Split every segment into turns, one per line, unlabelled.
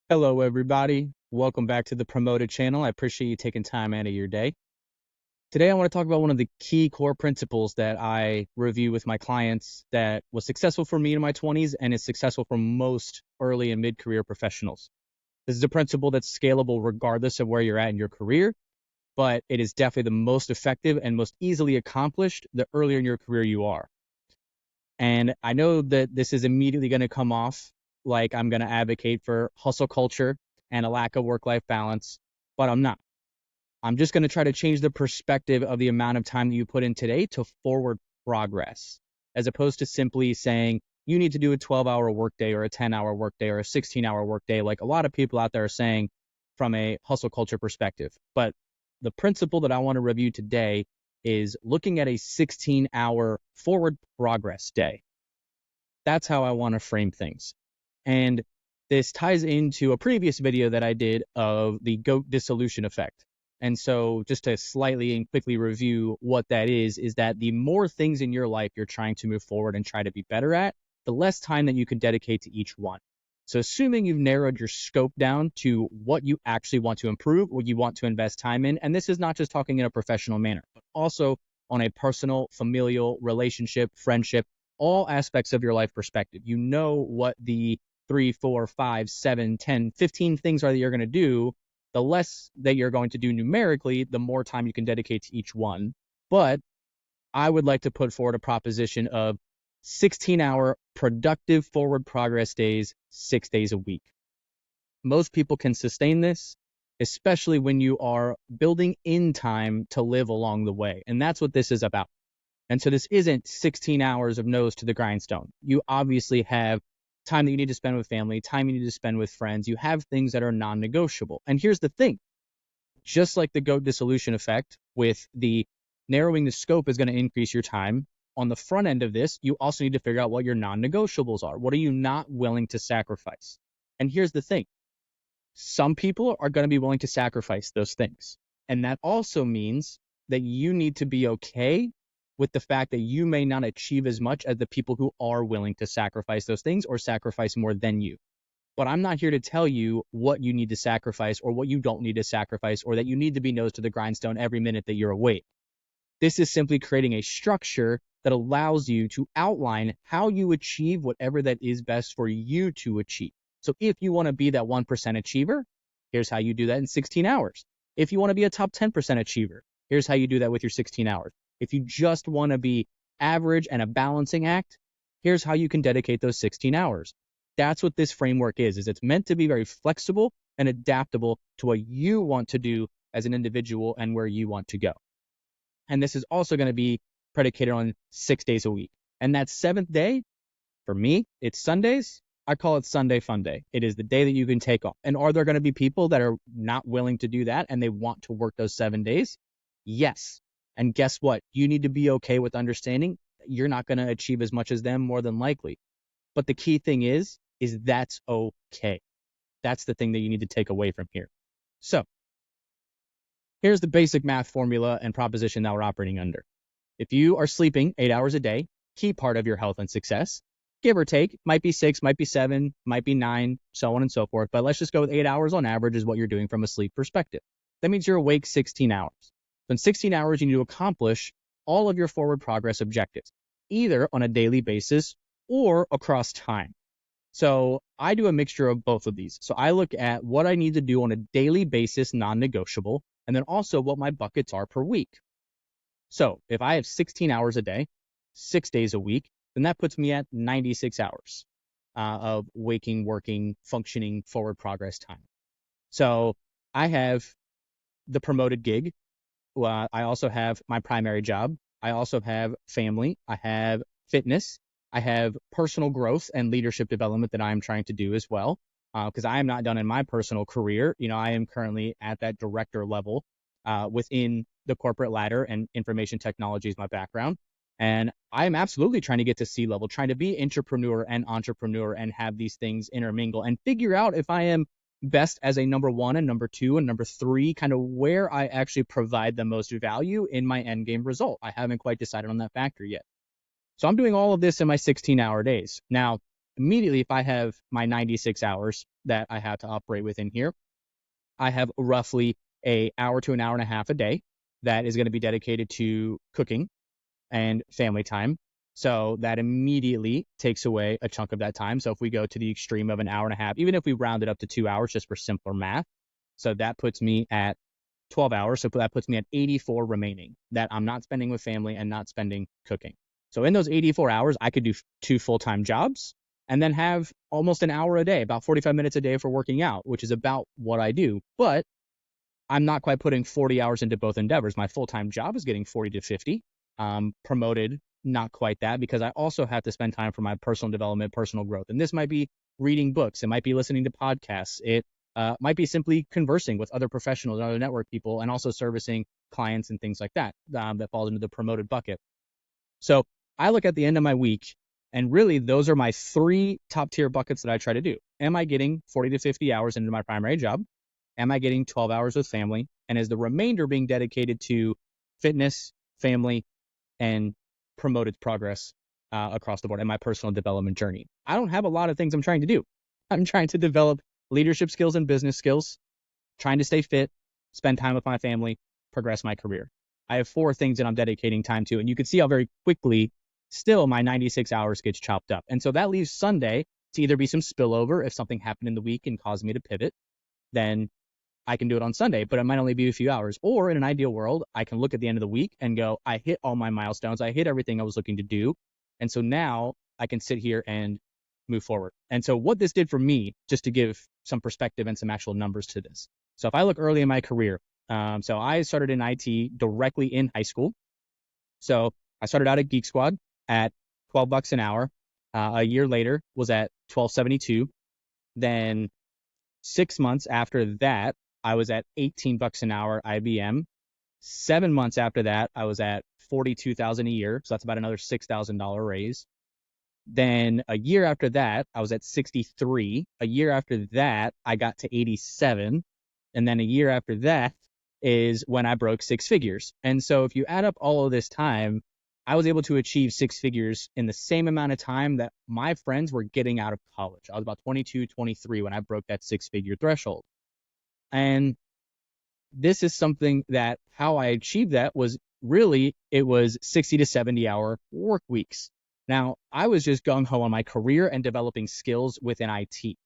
Hello, everybody. Welcome back to the Promoted channel. I appreciate you taking time out of your day. Today, I want to talk about one of the key core principles that I review with my clients that was successful for me in my 20s and is successful for most early and mid-career professionals. This is a principle that's scalable regardless of where you're at in your career, but it is definitely the most effective and most easily accomplished the earlier in your career you are. And I know that this is immediately going to come off like I'm going to advocate for hustle culture and a lack of work-life balance, but I'm not. I'm just going to try to change the perspective of the amount of time that you put in today to forward progress, as opposed to simply saying you need to do a 12-hour workday or a 10-hour workday or a 16-hour workday, like a lot of people out there are saying from a hustle culture perspective. But the principle that I want to review today is looking at a 16-hour forward progress day. That's how I want to frame things. And this ties into a previous video that I did of the goat dissolution effect. And so just to slightly and quickly review what that is that the more things in your life you're trying to move forward and try to be better at, the less time that you can dedicate to each one. So assuming you've narrowed your scope down to what you actually want to improve, what you want to invest time in, and this is not just talking in a professional manner, but also on a personal, familial, relationship, friendship, all aspects of your life perspective. You know what the 3, 4, 5, 7, 10, 15 things are that you're going to do. The less that you're going to do numerically, the more time you can dedicate to each one. But I would like to put forward a proposition of 16-hour productive forward progress days, 6 days a week. Most people can sustain this, especially when you are building in time to live along the way. And that's what this is about. And so this isn't 16 hours of nose to the grindstone. You obviously have time that you need to spend with family, time you need to spend with friends. You have things that are non-negotiable. And here's the thing. Just like the goat dissolution effect with the narrowing the scope is going to increase your time. On the front end of this, you also need to figure out what your non-negotiables are. What are you not willing to sacrifice? And here's the thing. Some people are going to be willing to sacrifice those things. And that also means that you need to be okay with the fact that you may not achieve as much as the people who are willing to sacrifice those things or sacrifice more than you. But I'm not here to tell you what you need to sacrifice or what you don't need to sacrifice or that you need to be nose to the grindstone every minute that you're awake. This is simply creating a structure that allows you to outline how you achieve whatever that is best for you to achieve. So if you want to be that 1% achiever, here's how you do that in 16 hours. If you want to be a top 10% achiever, here's how you do that with your 16 hours. If you just want to be average and a balancing act, here's how you can dedicate those 16 hours. That's what this framework is it's meant to be very flexible and adaptable to what you want to do as an individual and where you want to go. And this is also going to be predicated on 6 days a week. And that seventh day, for me, it's Sundays. I call it Sunday Fun Day. It is the day that you can take off. And are there going to be people that are not willing to do that and they want to work those 7 days? Yes. And guess what? You need to be okay with understanding that you're not going to achieve as much as them more than likely. But the key thing is that's okay. That's the thing that you need to take away from here. So here's the basic math formula and proposition that we're operating under. If you are sleeping 8 hours a day, key part of your health and success, give or take, might be 6, might be 7, might be 9, so on and so forth. But let's just go with 8 hours on average is what you're doing from a sleep perspective. That means you're awake 16 hours. So in 16 hours, you need to accomplish all of your forward progress objectives, either on a daily basis or across time. So I do a mixture of both of these. So I look at what I need to do on a daily basis, non-negotiable, and then also what my buckets are per week. So if I have 16 hours a day, 6 days a week, then that puts me at 96 hours of waking, working, functioning, forward progress time. So I have the promoted gig. I also have my primary job. I also have family. I have fitness. I have personal growth and leadership development that I'm trying to do as well, because I am not done in my personal career. I am currently at that director level within the corporate ladder, and information technology is my background. And I am absolutely trying to get to C-level, trying to be intrapreneur and entrepreneur and have these things intermingle and figure out if I am best as a number 1 and number 2 and number 3, kind of where I actually provide the most value in my end game result. I haven't quite decided on that factor yet. So I'm doing all of this in my 16-hour days. Now, immediately, if I have my 96 hours that I have to operate within here, I have roughly an hour to an hour and a half a day that is going to be dedicated to cooking and family time. So that immediately takes away a chunk of that time. So if we go to the extreme of an hour and a half, even if we round it up to 2 hours just for simpler math, so that puts me at 12 hours. So that puts me at 84 remaining that I'm not spending with family and not spending cooking. So in those 84 hours, I could do 2 full-time jobs and then have almost an hour a day, about 45 minutes a day for working out, which is about what I do. But I'm not quite putting 40 hours into both endeavors. My full-time job is getting 40 to 50. Promoted, not quite that, because I also have to spend time for my personal development, personal growth. And this might be reading books. It might be listening to podcasts. It might be simply conversing with other professionals and other network people, and also servicing clients and things like that. That falls into the promoted bucket. So I look at the end of my week, and really those are my 3 top tier buckets that I try to do. Am I getting 40 to 50 hours into my primary job? Am I getting 12 hours with family? And is the remainder being dedicated to fitness, family, and promoted progress across the board and my personal development journey? I don't have a lot of things I'm trying to do. I'm trying to develop leadership skills and business skills, trying to stay fit, spend time with my family, progress my career. I have 4 things that I'm dedicating time to, and you can see how very quickly still my 96 hours gets chopped up. And so that leaves Sunday to either be some spillover if something happened in the week and caused me to pivot, then I can do it on Sunday, but it might only be a few hours. Or in an ideal world, I can look at the end of the week and go, I hit all my milestones. I hit everything I was looking to do. And so now I can sit here and move forward. And so what this did for me, just to give some perspective and some actual numbers to this. So if I look early in my career, so I started in IT directly in high school. So I started out at Geek Squad at $12 an hour. A year later was at $12.72. Then 6 months after that, I was at $18 an hour IBM. 7 months after that, I was at $42,000 a year. So that's about another $6,000 raise. Then a year after that, I was at 63. A year after that, I got to 87. And then a year after that is when I broke 6 figures. And so if you add up all of this time, I was able to achieve 6 figures in the same amount of time that my friends were getting out of college. I was about 22, 23 when I broke that 6-figure threshold. And this is something that how I achieved that was really, it was 60 to 70 hour work weeks. Now, I was just gung-ho on my career and developing skills within IT.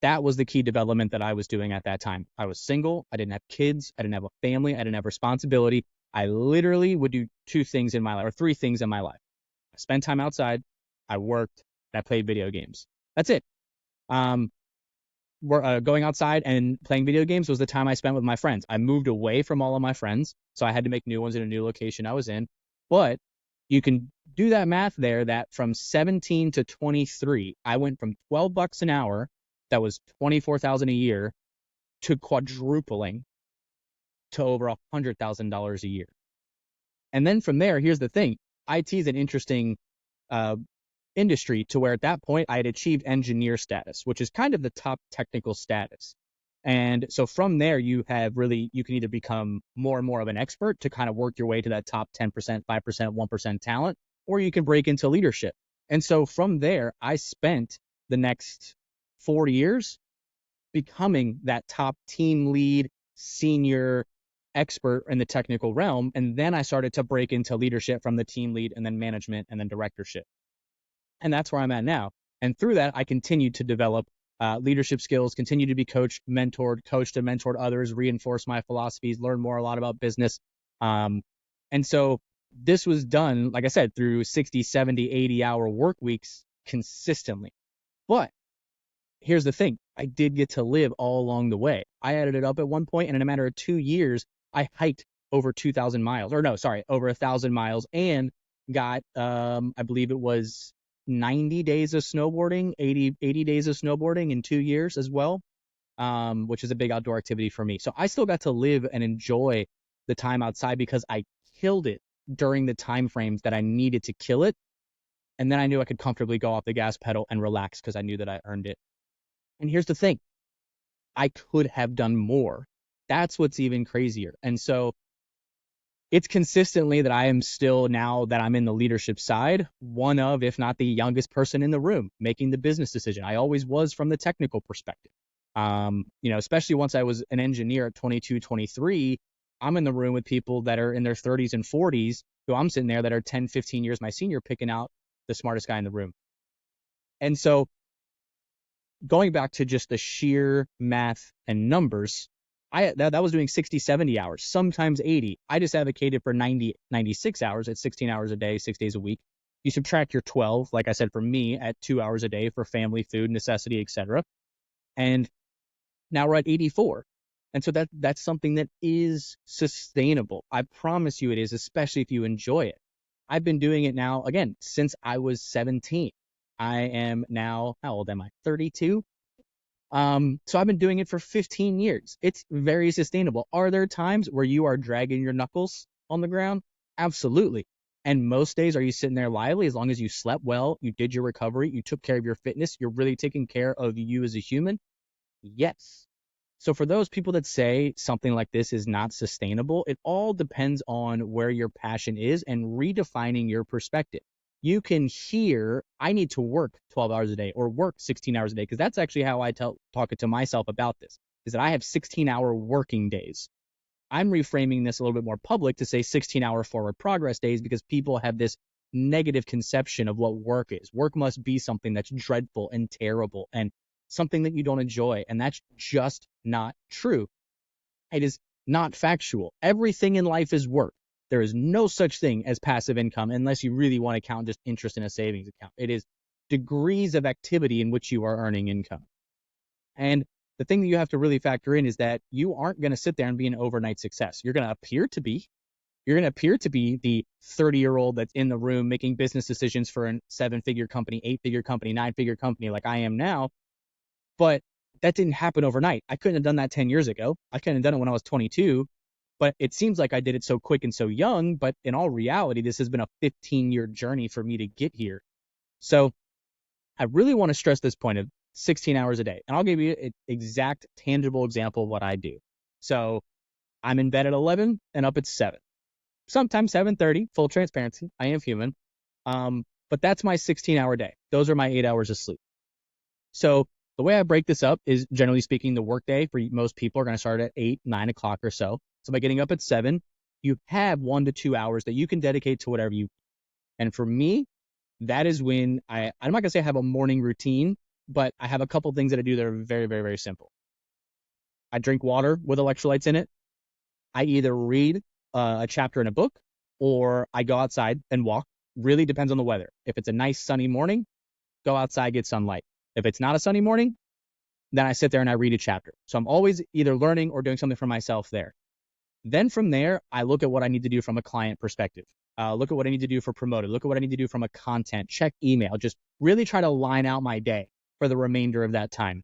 That was the key development that I was doing at that time. I was single. I didn't have kids. I didn't have a family. I didn't have responsibility. I literally would do 2 things in my life, or 3 things in my life. I spent time outside, I worked, and I played video games. That's it. Going outside and playing video games was the time I spent with my friends. I moved away from all of my friends, so I had to make new ones in a new location I was in. But you can do that math there, that from 17 to 23, I went from $12 an hour, that was $24,000 a year, to quadrupling to over $100,000 a year. And then from there, here's the thing. IT is an interesting industry to where at that point I had achieved engineer status, which is kind of the top technical status. And so from there, you can either become more and more of an expert to kind of work your way to that top 10%, 5%, 1% talent, or you can break into leadership. And so from there, I spent the next 4 years becoming that top team lead, senior expert in the technical realm. And then I started to break into leadership from the team lead and then management and then directorship. And that's where I'm at now. And through that, I continued to develop leadership skills, continue to be coached and mentored others, reinforce my philosophies, learn more a lot about business. And so this was done, like I said, through 60, 70, 80-hour work weeks consistently. But here's the thing. I did get to live all along the way. I added it up at one point, and in a matter of 2 years, I hiked over 2,000 miles. Over 1,000 miles, and got, I believe it was 90 days of snowboarding, 80 days of snowboarding in 2 years as well, which is a big outdoor activity for me. So I still got to live and enjoy the time outside because I killed it during the time frames that I needed to kill it. And then I knew I could comfortably go off the gas pedal and relax because I knew that I earned it. And here's the thing. I could have done more. That's what's even crazier. And so it's consistently that I am still, now that I'm in the leadership side, one of, if not the youngest person in the room making the business decision. I always was from the technical perspective. Especially once I was an engineer at 22, 23, I'm in the room with people that are in their 30s and 40s who I'm sitting there that are 10, 15 years my senior, picking out the smartest guy in the room. And so going back to just the sheer math and numbers, that was doing 60, 70 hours, sometimes 80. I just advocated for 90, 96 hours at 16 hours a day, 6 days a week. You subtract your 12, like I said, for me at 2 hours a day for family, food, necessity, etc. And now we're at 84. And so that's something that is sustainable. I promise you it is, especially if you enjoy it. I've been doing it now, again, since I was 17. I am now, how old am I? 32. So I've been doing it for 15 years. It's very sustainable. Are there times where you are dragging your knuckles on the ground? Absolutely. And most days, are you sitting there lively as long as you slept well, you did your recovery, you took care of your fitness, you're really taking care of you as a human? Yes. So for those people that say something like this is not sustainable, it all depends on where your passion is and redefining your perspective. You can hear, I need to work 12 hours a day or work 16 hours a day, because that's actually how I talk it to myself about this, is that I have 16-hour working days. I'm reframing this a little bit more public to say 16-hour forward progress days, because people have this negative conception of what work is. Work must be something that's dreadful and terrible and something that you don't enjoy. And that's just not true. It is not factual. Everything in life is work. There is no such thing as passive income unless you really want to count just interest in a savings account. It is degrees of activity in which you are earning income. And the thing that you have to really factor in is that you aren't going to sit there and be an overnight success. You're going to appear to be. You're going to appear to be the 30-year-old that's in the room making business decisions for a 7-figure company, 8-figure company, 9-figure company like I am now. But that didn't happen overnight. I couldn't have done that 10 years ago. I couldn't have done it when I was 22. But it seems like I did it so quick and so young. But in all reality, this has been a 15-year journey for me to get here. So I really want to stress this point of 16 hours a day. And I'll give you an exact, tangible example of what I do. So I'm in bed at 11 and up at 7. Sometimes 7:30, full transparency. I am human. But that's my 16-hour day. Those are my 8 hours of sleep. So the way I break this up is, generally speaking, the workday for most people are going to start at 8, 9 o'clock or so. So by getting up at 7, you have 1 to 2 hours that you can dedicate to whatever you. And for me, that is when I'm not going to say I have a morning routine, but I have a couple things that I do that are very, very, very simple. I drink water with electrolytes in it. I either read a chapter in a book or I go outside and walk. Really depends on the weather. If it's a nice sunny morning, go outside, get sunlight. If it's not a sunny morning, then I sit there and I read a chapter. So I'm always either learning or doing something for myself there. Then from there, I look at what I need to do from a client perspective. Look at what I need to do for promoted. Look at what I need to do from a content, check email. Just really try to line out my day for the remainder of that time.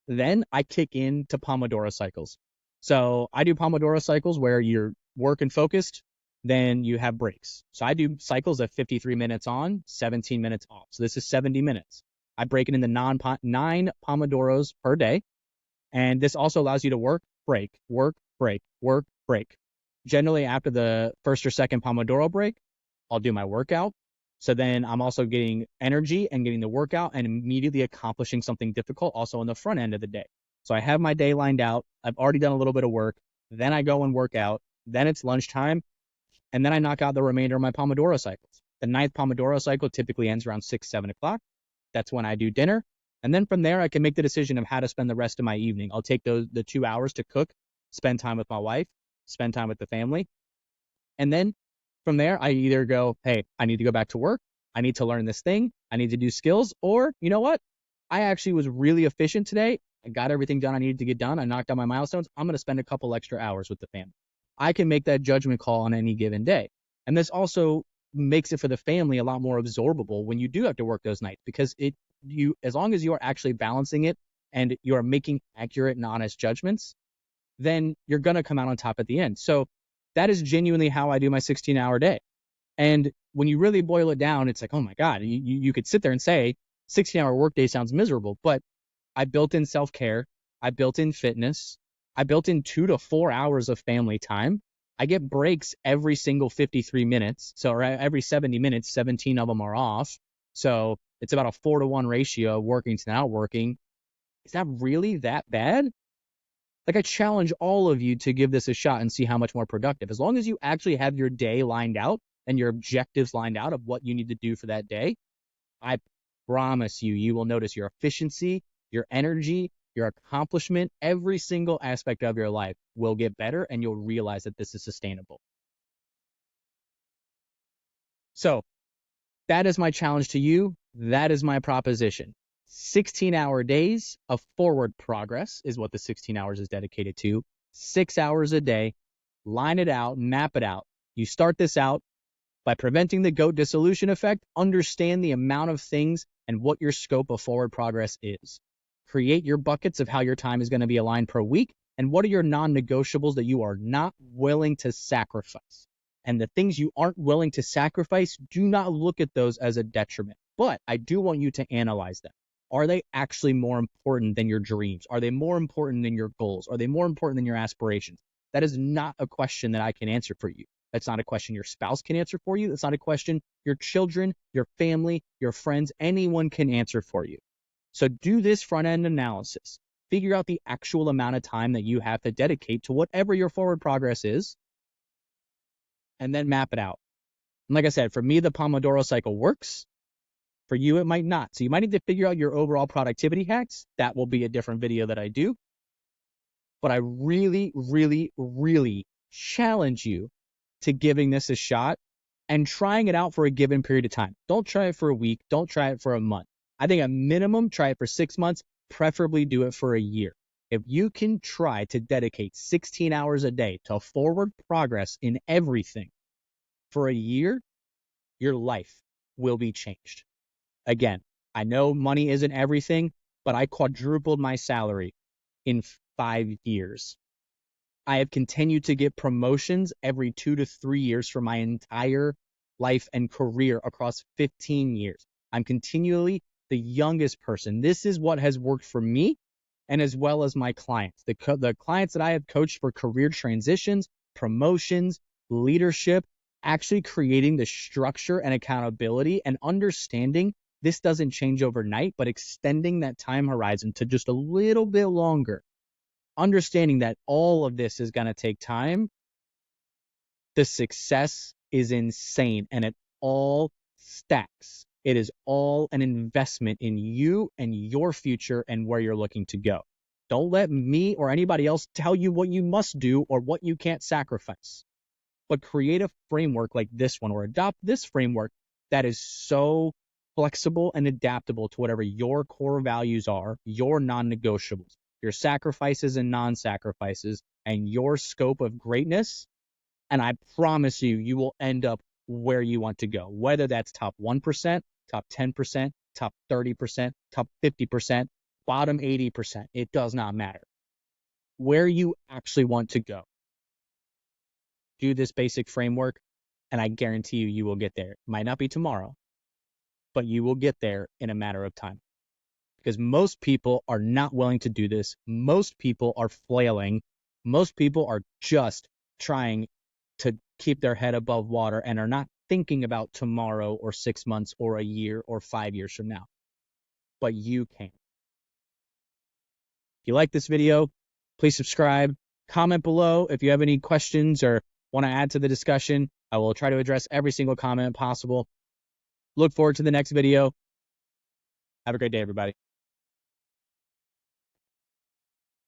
Then I kick into Pomodoro cycles. So I do Pomodoro cycles where you're working focused, then you have breaks. So I do cycles of 53 minutes on, 17 minutes off. So this is 70 minutes. I break it into 9 Pomodoros per day. And this also allows you to work, break, work, break, work, break. Generally, after the first or second Pomodoro break, I'll do my workout. So then I'm also getting energy and getting the workout and immediately accomplishing something difficult also on the front end of the day. So I have my day lined out. I've already done a little bit of work. Then I go and work out. Then it's lunchtime. And then I knock out the remainder of my Pomodoro cycles. The 9th Pomodoro cycle typically ends around 6, 7 o'clock. That's when I do dinner. And then from there, I can make the decision of how to spend the rest of my evening. I'll take the 2 hours to cook, spend time with my wife, spend time with the family. And then from there, I either go, hey, I need to go back to work. I need to learn this thing. I need to do skills. Or, you know what? I actually was really efficient today. I got everything done I needed to get done. I knocked out my milestones. I'm going to spend a couple extra hours with the family. I can make that judgment call on any given day. And this also makes it for the family a lot more absorbable when you do have to work those nights, because as long as you are actually balancing it and you are making accurate and honest judgments, then you're going to come out on top at the end. So that is genuinely how I do my 16-hour day. And when you really boil it down, it's like, oh my God, you could sit there and say 16-hour workday sounds miserable, but I built in self-care. I built in fitness. I built in 2 to 4 hours of family time. I get breaks every single 53 minutes. So every 70 minutes, 17 of them are off. So it's about a 4-to-1 ratio of working to not working. Is that really that bad? Like, I challenge all of you to give this a shot and see how much more productive. As long as you actually have your day lined out and your objectives lined out of what you need to do for that day, I promise you, you will notice your efficiency, your energy, your accomplishment, every single aspect of your life will get better, and you'll realize that this is sustainable. So that is my challenge to you. That is my proposition. 16-hour days of forward progress is what the 16 hours is dedicated to. 6 hours a day. Line it out, map it out. You start this out by preventing the GOAT dissolution effect. Understand the amount of things and what your scope of forward progress is. Create your buckets of how your time is going to be aligned per week, and what are your non-negotiables that you are not willing to sacrifice. And the things you aren't willing to sacrifice, do not look at those as a detriment. But I do want you to analyze them. Are they actually more important than your dreams? Are they more important than your goals? Are they more important than your aspirations? That is not a question that I can answer for you. That's not a question your spouse can answer for you. That's not a question your children, your family, your friends, anyone can answer for you. So do this front-end analysis. Figure out the actual amount of time that you have to dedicate to whatever your forward progress is, and then map it out. And like I said, for me, the Pomodoro cycle works. For you, it might not. So you might need to figure out your overall productivity hacks. That will be a different video that I do. But I really, really, really challenge you to giving this a shot and trying it out for a given period of time. Don't try it for a week. Don't try it for a month. I think at minimum, try it for 6 months, preferably do it for a year. If you can try to dedicate 16 hours a day to forward progress in everything for a year, your life will be changed. Again, I know money isn't everything, but I quadrupled my salary in 5 years. I have continued to get promotions every 2 to 3 years for my entire life and career across 15 years. I'm continually the youngest person. This is what has worked for me, and as well as my clients. The clients that I have coached for career transitions, promotions, leadership, actually creating the structure and accountability and understanding this doesn't change overnight, but extending that time horizon to just a little bit longer. Understanding that all of this is going to take time, the success is insane, and it all stacks. It is all an investment in you and your future and where you're looking to go. Don't let me or anybody else tell you what you must do or what you can't sacrifice. But create a framework like this one, or adopt this framework that is so flexible and adaptable to whatever your core values are, your non-negotiables, your sacrifices and non-sacrifices, and your scope of greatness. And I promise you, you will end up where you want to go, whether that's top 1%, top 10%, top 30%, top 50%, bottom 80%. It does not matter. Where you actually want to go. Do this basic framework, and I guarantee you, you will get there. It might not be tomorrow, but you will get there in a matter of time. Because most people are not willing to do this. Most people are flailing. Most people are just trying to keep their head above water and are not thinking about tomorrow or 6 months or a year or 5 years from now. But you can. If you like this video, please subscribe, comment below if you have any questions or want to add to the discussion. I will try to address every single comment possible. Look forward to the next video. Have a great day, everybody.